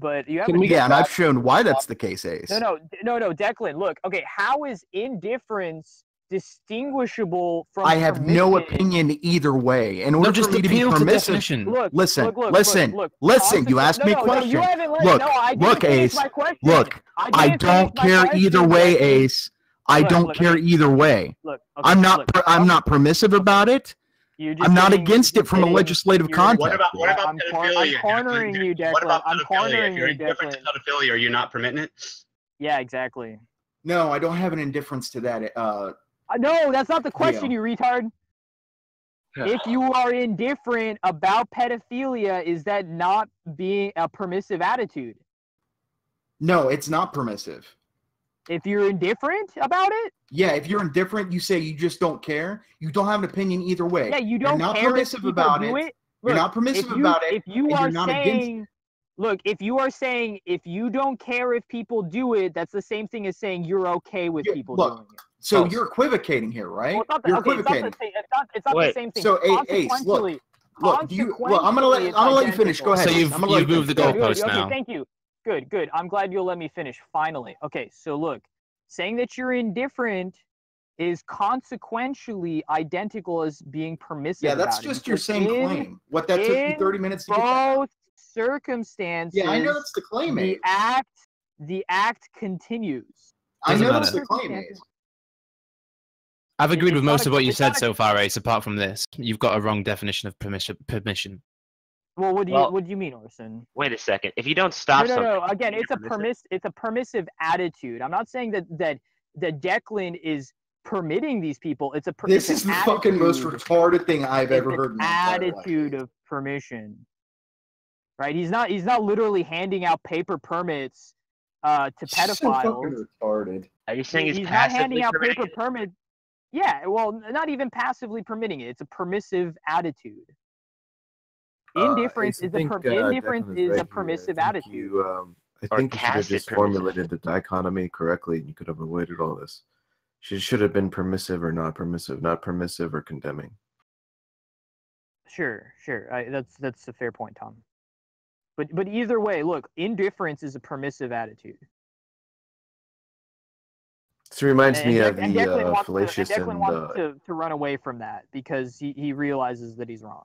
but you haven't. Yeah, and I've shown why that's the case, Ace. No, Declan. Look, okay, how is indifference distinguishable from? I have no opinion either way. In order for me to be permissive, listen. You asked me a question. Look, Ace. Look, I don't care either way, Ace. I don't care either way. I'm not permissive about it. I'm not against it from a legislative context. What about pedophilia? I'm cornering you, Declan. What about I'm pedophilia? cornering If you're you, indifferent to Declan. pedophilia, are you not permitting it? Yeah, exactly. No, I don't have an indifference to that. No, that's not the question, you retard. If you are indifferent about pedophilia, is that not being a permissive attitude? No, it's not permissive. If you're indifferent about it? Yeah, if you're indifferent, you say you just don't care. You don't have an opinion either way. Yeah, you don't You're not care permissive if about do it. it. You're not permissive about it. If you and are you're not saying, against. look, if you are saying if you don't care if people do it, that's the same thing as saying you're okay with people doing it. So you're equivocating here, right? Well, You're equivocating. It's not the same thing. So Ace, look, I'm gonna let you finish. Go ahead. So you've moved the goalpost now. Okay, thank you. Good. I'm glad you'll let me finish finally. Okay, so look, saying that you're indifferent is consequentially identical as being permissive. Yeah, that's just your same claim. What that took you 30 minutes to get that. Both circumstances. Yeah, I know that's the claim. The act continues. I know that's the claim, Ace. I've agreed with most of what you said so far, Ace. Apart from this, you've got a wrong definition of permission. Well, what do you mean, Orson? Wait a second. If you don't stop something, no. Again, it's a permissive attitude. I'm not saying that Declan is permitting these people. This is the fucking most retarded thing I've ever heard in my entire life. Attitude of permission, right? He's not literally handing out paper permits to pedophiles. So fucking retarded. Are you saying he's not handing out paper permits? Yeah, well, not even passively permitting it. It's a permissive attitude. Indifference is a permissive attitude. I think you should have just formulated the dichotomy correctly, and you could have avoided all this. She should have been permissive or not permissive or condemning. Sure. That's a fair point, Tom. But either way, look, indifference is a permissive attitude. This reminds me of the fallacious Declan wants to run away from that because he realizes that he's wrong.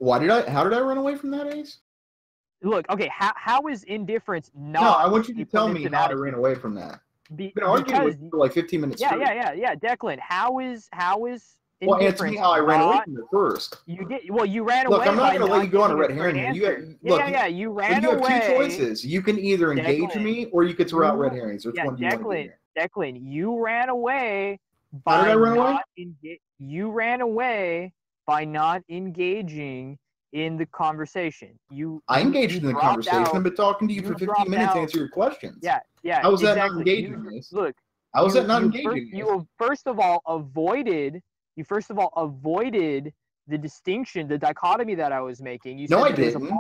How did I run away from that, Ace? Look, okay, how is indifference not? No, I want you to tell me how I ran away from that. You've been arguing with you for like 15 minutes. Yeah. Declan, how is well, answer me how I ran away from it first. You did. Well, you ran away. Look, I'm not going to let you go on a red herring here. You ran away. You have two choices. You can either engage me or you could throw out red herrings. Which one do you want to do? Declan, you ran away. How did I run away? You ran away by not engaging in the conversation. I engaged in the conversation. I've been talking to you for 15 minutes to answer your questions. Yeah. How was that not engaging? Look, how was that not engaging? You first of all avoided the distinction, the dichotomy that I was making. You said I didn't.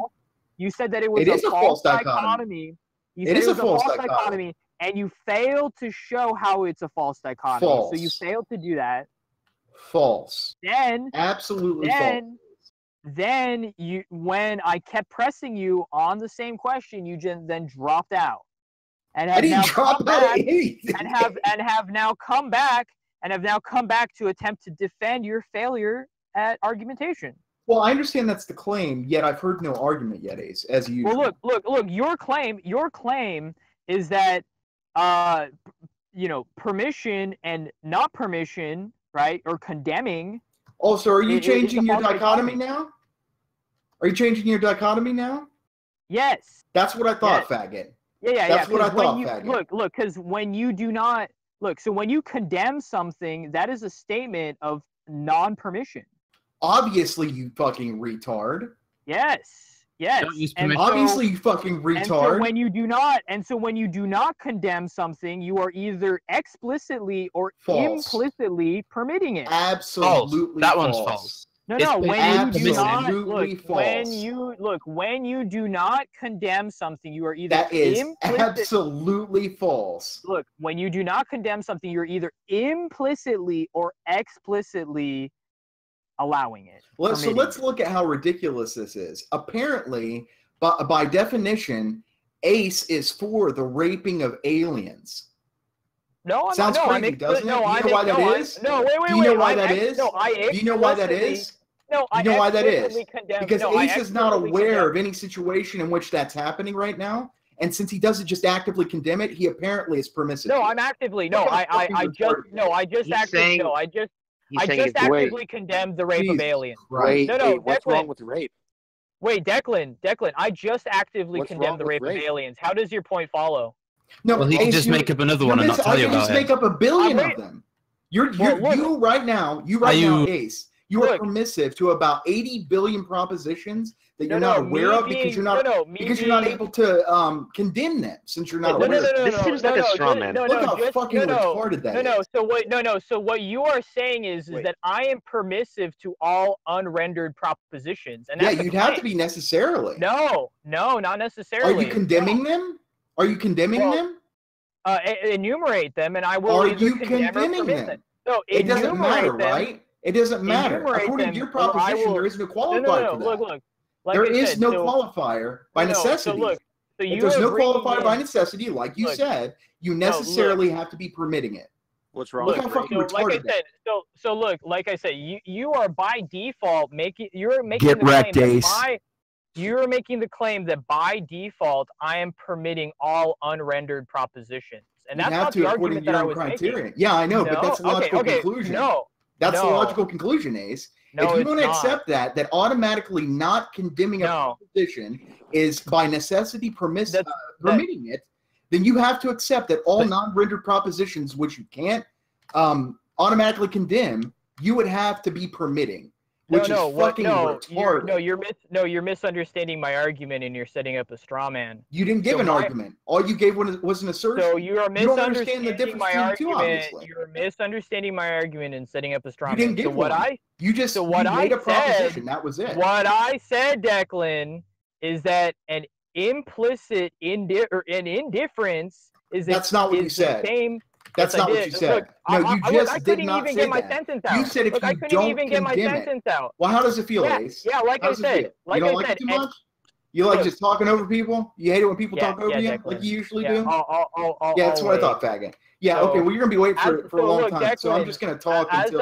You said that it was a false dichotomy. It is a false dichotomy. And you failed to show how it's a false dichotomy. False. So you failed to do that. False. Absolutely false. Then when I kept pressing you on the same question, you then dropped out. And have now come back and have now come back to attempt to defend your failure at argumentation. Well, I understand that's the claim, yet I've heard no argument yet, Ace, as you. Well, look. Your claim is that permission and not permission, right, or condemning. Also, are you changing your dichotomy now? Are you changing your dichotomy now? Yes. That's what I thought, faggot. Yeah. That's what I thought, faggot. Look, because when you do not so when you condemn something, that is a statement of non-permission. Obviously, you fucking retard. Yes. Obviously, you fucking retard. And so when you do not condemn something, you are either explicitly or implicitly permitting it. Absolutely false. That one's false. No. When you do not condemn something, you are either that is absolutely false. Look, when you do not condemn something, you're either implicitly or explicitly allowing it. So let's look at how ridiculous this is. Apparently, by definition, Ace is for the raping of aliens. No, I'm Sounds not. crazy, doesn't it? Do you know why that is? No, wait. Do you know why that is? No, Do you know why that is? No, you know why that is? Because no, Ace is not aware of any situation in which that's happening right now. And since he doesn't just actively condemn it, he apparently is permissive. No, I'm actively. No, I just actively condemned the rape of aliens. Right. No, what's wrong with rape? Wait, Declan, I just actively condemned the rape of aliens. How does your point follow? No, well, he can just make up another one and not tell you about it. I can just make up a billion of them. You right now, Ace, you are permissive to about 80 billion propositions that you're not aware of because you're not able to condemn them since you're not aware. This seems like a straw man. Look how fucking retarded that is. So what you are saying is that I am permissive to all unrendered propositions, and that's you'd have to be necessarily. No, not necessarily. Are you condemning them? Are you condemning them? Enumerate them, and I will. Are you condemning them? No, it doesn't matter, right? It doesn't matter. According to your proposition, there is no qualifier for that. Look. There is no qualifier by necessity. If there's no qualifier by necessity, like you said, you necessarily have to be permitting it. What's wrong? Look how fucking retarded that is. So look, like I said, you are by default making Get wrecked, Ace. You're making the claim that by default I am permitting all unrendered propositions, and that's not the argument that I was making. Yeah, I know, but that's a logical conclusion. No, that's the logical conclusion, Ace. No, if you want to accept that automatically not condemning a proposition is by necessity permitting it, then you have to accept that all non-rendered propositions, which you can't automatically condemn, you would have to be permitting. You're misunderstanding my argument, and you're setting up a straw man. You didn't give an argument. All you gave was an assertion. So you are misunderstanding my argument. You're misunderstanding my argument and setting up a straw man. You didn't give one. You made a proposition. That was it. What I said, Declan, is that an implicit indifference is that's not what you said. That's not what you said. No, you just did not say that. You said if you don't condemn it. Well, how does it feel, Ace? Yeah, like I said. You don't like it too much? You like just talking over people? You hate it when people talk over you like you usually do? Yeah, that's what I thought, faggot. Yeah, okay, well, you're going to be waiting for a long time, so I'm just going to talk until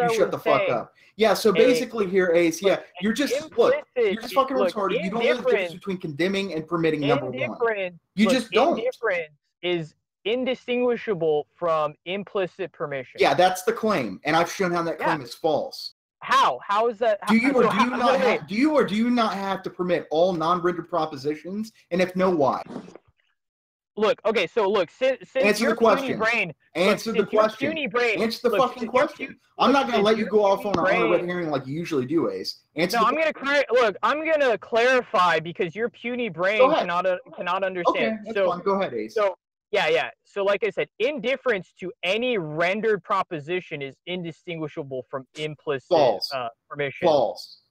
you shut the fuck up. Yeah, so basically here, Ace, you're just fucking retarded. You don't know the difference between condemning and permitting, number one. You just don't. Indifference is indistinguishable from implicit permission. Yeah, that's the claim, and I've shown how that claim is false. How? How is that? Do you or do you not have to permit all non-rendered propositions? And if no, why? Look, okay, so look, since answer the question. Answer the fucking question. I'm not going to let you go off on a red herring like you usually do, Ace. I'm gonna clarify because your puny brain cannot understand. Okay, that's fine. Go ahead, Ace. Yeah. So like I said, indifference to any rendered proposition is indistinguishable from implicit permission. False.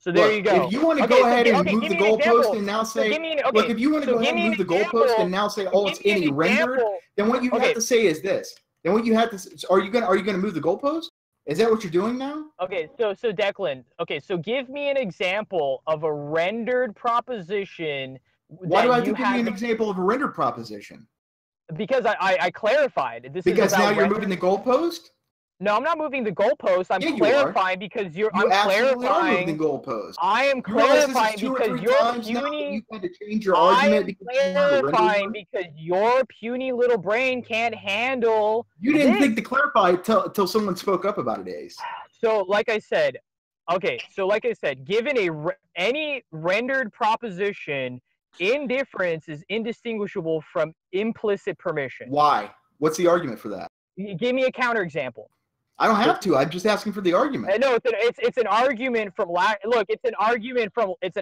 So there you go. If you want to go ahead and move the goalpost and now say, if you want to go ahead and move the goalpost and now say, it's any rendered, then what you have to say is this. Then what you have to say, are you gonna move the goalpost? Is that what you're doing now? Okay, so Declan, so give me an example of a rendered proposition. Why do I have to give you an example of a rendered proposition? Because I clarified. Because now you're moving the goalpost? No, I'm not moving the goalpost. I'm clarifying because I'm clarifying. Moving the goalpost. I am clarifying because you're puny. You had to change your argument. I am clarifying because your puny little brain can't handle. You didn't think to clarify until someone spoke up about it, Ace. So, like I said, given any rendered proposition, indifference is indistinguishable from implicit permission. Why? What's the argument for that? Give me a counterexample. I don't have to. I'm just asking for the argument. No, it's an argument from lack. Look, it's an argument from lack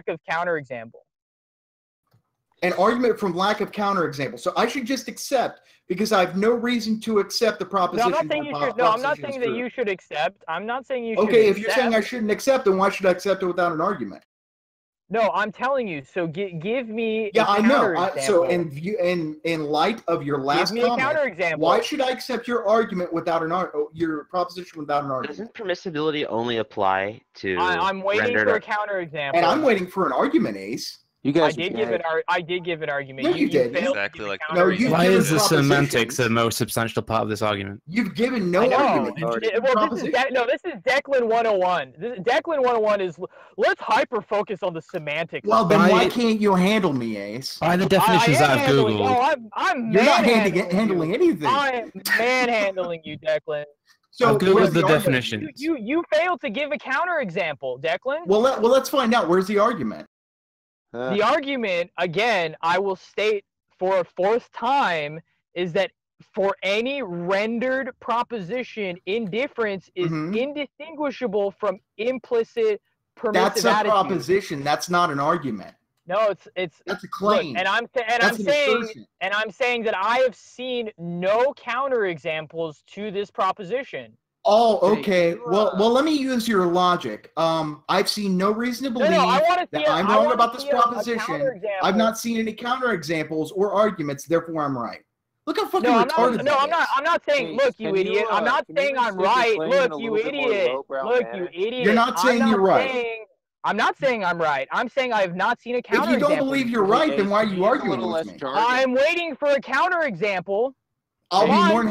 of counterexample. An argument from lack of counterexample. So I should just accept because I have no reason to accept the proposition. No, I'm not saying you should. No, I'm not saying that you should accept. I'm not saying you should. Okay, if you're saying I shouldn't accept, then why should I accept it without an argument? No, I'm telling you. So give me. Yeah, I know. So in light of your last comment, why should I accept your argument without your proposition without an argument? Doesn't permissibility only apply to? I'm waiting for a counterexample. And I'm waiting for an argument, Ace. You guys I did give an argument. Yeah, you did. Exactly like why is the semantics the most substantial part of this argument? You've given no argument. This is Declan 101. Declan 101 is let's hyper focus on the semantics. Well, then why can't you handle me, Ace? By the definitions that I've Googled. You're not handling anything. I am manhandling you, Declan. So I've Googled the definition. You failed to give a counterexample, Declan. Well, let's find out. Where's the argument? The argument, again, I will state for a fourth time, is that for any rendered proposition, indifference is indistinguishable from implicit permissive attitude. That's a proposition. That's not an argument. No, it's that's a claim. Look, I'm saying that I have seen no counterexamples to this proposition. Oh, okay. Well, let me use your logic. I've seen no reason to believe that I'm wrong about this proposition. I've not seen any counterexamples or arguments, therefore I'm right. Look how fucking retarded that is. I'm not saying, look, you idiot. I'm not saying I'm right. Look, you idiot. Look, you idiot. You're not saying you're right. I'm not saying I'm right. I'm saying I have not seen a counterexample. If you don't believe you're right, then why are you arguing with me? I'm waiting for a counterexample. I'll be more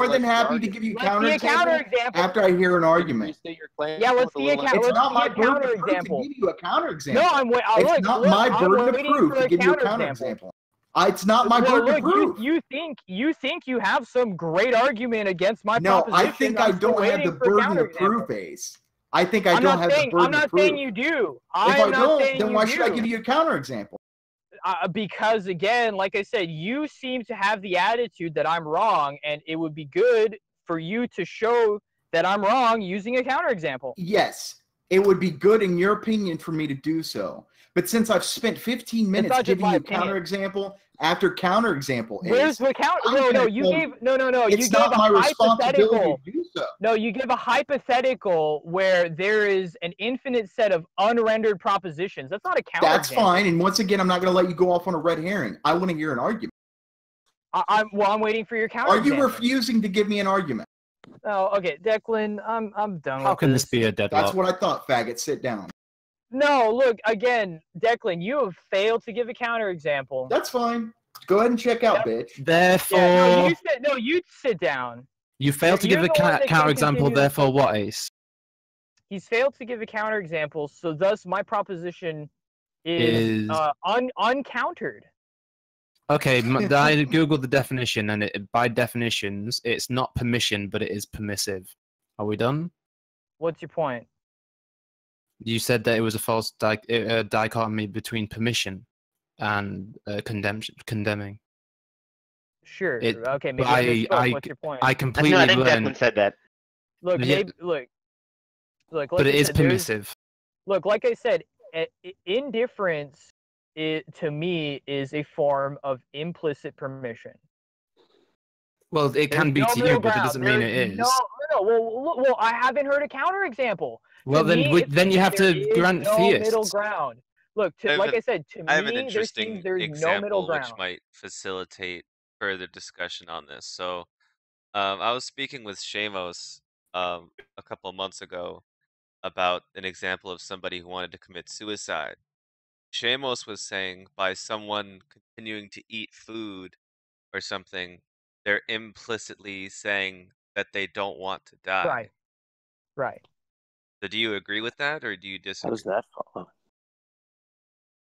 than happy to give you a counterexample after I hear an argument. Yeah, let's see a counterexample. It's not my burden of proof to give you a counterexample. No, it's not my burden of proof to give you a counterexample. It's not my burden of proof. You think you have some great argument against my proposition? No, I think I don't have the burden of proof, Ace. I think I don't have the burden of proof. I'm not saying you do. If I don't, then why should I give you a counterexample? Because again, like I said, you seem to have the attitude that I'm wrong, and it would be good for you to show that I'm wrong using a counterexample. Yes, it would be good in your opinion for me to do so. But since I've spent 15 minutes giving you counterexample after counterexample, where's the counter? No, you gave It's not my responsibility to do so. No, you give a hypothetical where there is an infinite set of unrendered propositions. That's not a counterexample. That's fine. And once again, I'm not going to let you go off on a red herring. I want to hear an argument. I'm waiting for your counterexample. Are you refusing to give me an argument? Oh, okay, Declan, I'm done. How can this be a deadlock? That's what I thought, faggot. Sit down. No, look, again, Declan, you have failed to give a counterexample. That's fine. Go ahead and check out, bitch. Therefore... Yeah, you sit down. You failed to give a counterexample, therefore what, Ace? He's failed to give a counterexample, so thus my proposition is uncountered. Okay, I googled the definition, and by definitions, it's not permission, but it is permissive. Are we done? What's your point? You said that it was a false dichotomy between permission and condemning. Sure. Okay. Maybe what's your point? I completely. I think Declan said that. Look. Like but it is permissive. Look, like I said, indifference to me is a form of implicit permission. Well, it can be to you, but it doesn't mean it is. No. Well, I haven't heard a counterexample. Well, then you have to grant theists. Middle ground. Look, like I said, to me, I have an interesting there's no middle ground. Which might facilitate further discussion on this. So, I was speaking with Shamos a couple of months ago about an example of somebody who wanted to commit suicide. Shamos was saying by someone continuing to eat food or something, they're implicitly saying that they don't want to die. Right. So do you agree with that, or do you disagree? How does that follow?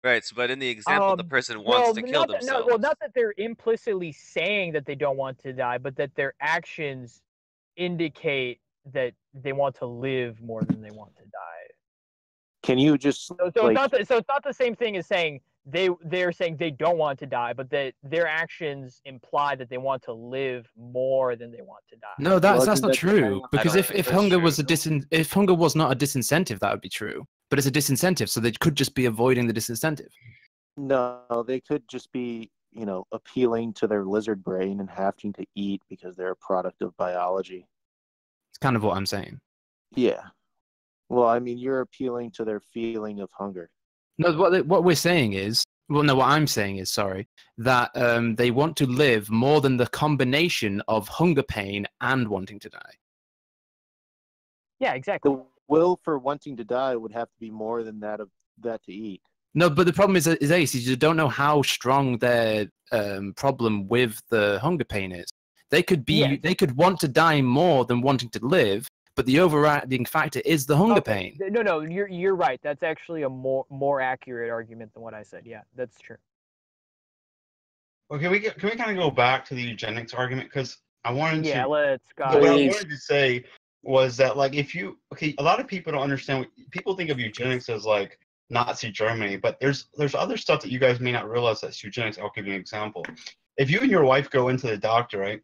Right, so but in the example, the person wants to kill themselves. Not that they're implicitly saying that they don't want to die, but that their actions indicate that they want to live more than they want to die. Can you just... So it's not the same thing as saying they're saying they don't want to die, but that their actions imply that they want to live more than they want to die. No, that's not true. Because if hunger was if hunger was not a disincentive, that would be true. But it's a disincentive, so they could just be avoiding the disincentive. No, they could just be, appealing to their lizard brain and having to eat because they're a product of biology. It's kind of what I'm saying. Yeah. Well, I mean, you're appealing to their feeling of hunger. No, what we're saying is, what I'm saying is, that they want to live more than the combination of hunger pain and wanting to die. Yeah, exactly. The will for wanting to die would have to be more than that to eat. No, but the problem is Ace, is you don't know how strong their problem with the hunger pain is. They could be, they could want to die more than wanting to live, but the overriding factor is the hunger pain. No, you're right. That's actually a more accurate argument than what I said. Yeah, that's true. Okay, can we kind of go back to the eugenics argument, because I wanted to. Yeah, let's go. What I wanted to say was that, like, a lot of people don't understand. People think of eugenics as like Nazi Germany, but there's other stuff that you guys may not realize that's eugenics. I'll give you an example. If you and your wife go into the doctor, right,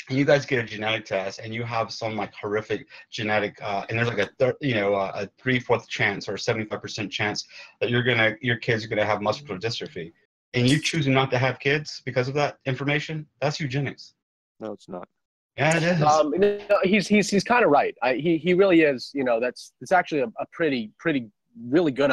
and you guys get a genetic test, and you have some like horrific genetic, and there's like a 3/4 chance or 75% chance that your kids are gonna have muscular dystrophy, and you choose not to have kids because of that information, that's eugenics. No, it's not. Yeah, it is. He's kind of right. He really is. You know, it's actually a pretty really good